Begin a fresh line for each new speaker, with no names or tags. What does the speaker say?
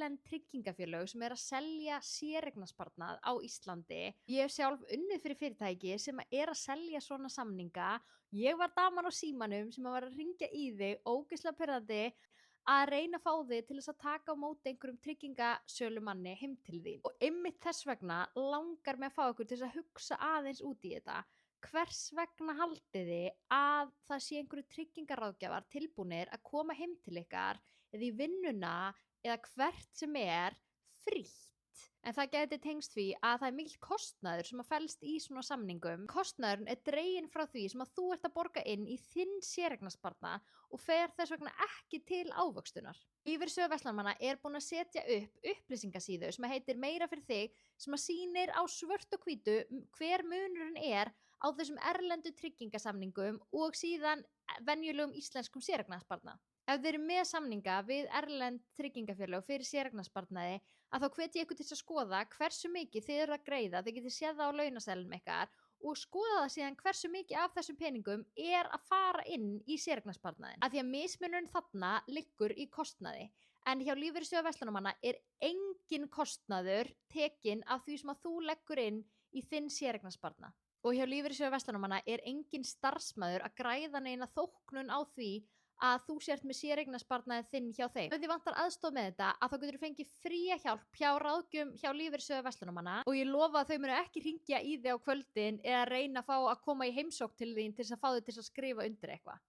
erlend tryggingafélög sem að selja séreignarsparnað á Íslandi. Ég hef sjálf unnið fyrir fyrirtæki sem að selja svona samninga. Ég var daman á símanum sem að var að hringja í þig, ógeðslega pirrandi, að reyna að fá þig til þess að taka á móti einhverjum tryggingasölumanni heim til þín. Og einmitt þess vegna langar mig að fá ykkur til þess að hugsa aðeins út í þetta. Hvers vegna haldið þið að það sé einhverju tryggingaráðgjafar tilbúnir að koma heim til ykkar eða í vinnuna eða hvert sem frítt? En það gæti tengst því að það mikill kostnaður sem að felst í svona samningum. Kostnaðurinn dreginn frá því sem að þú ert að borga inn í þinn séreignarsparnað og fer þess vegna ekki til ávöxtunar. Lífeyrissjóður Vestmannaeyja búin að setja upp upplýsingasíðu sem heitir Meira fyrir þig, sem að sýnir á svört og hvítu hver munurinn á þessum erlendu tryggingasamningum og síðan venjulegum íslenskum séreignarsparnað. Ef þið eru með samninga við erlend tryggingafélög fyrir séreignarsparnaði, að þá hvet ég ykkur til að skoða hversu mikið þið eru að greiða. Þið getið séð það á launaseðlum ykkar og skoða það síðan hversu mikið af þessum peningum að fara inn í séreignarsparnaðin. Af því að mismunurinn þarna liggur í kostnaði. En hjá Lífeyrissjóður Verslunarmanna engin kostnaður tekinn af því sem að þú leggur inn í þinn séreignarsparnað. Og hjá Lífeyrissjóður Verslunarmanna engin starfsmaður að græða neina þóknun á því að þú sért með séreignarsparnaði þinn hjá þeim. Ef þið vantar aðstoð með þetta, að þá getur þú fengið fría hjálp hjá ráðgjöfum hjá Lífeyrissjóði Verslunarmanna og ég lofa að þau munu ekki hringja í þig á kvöldin eða reyna að fá að koma í heimsókn til þín til þess að fá þig til að skrifa undir eitthvað.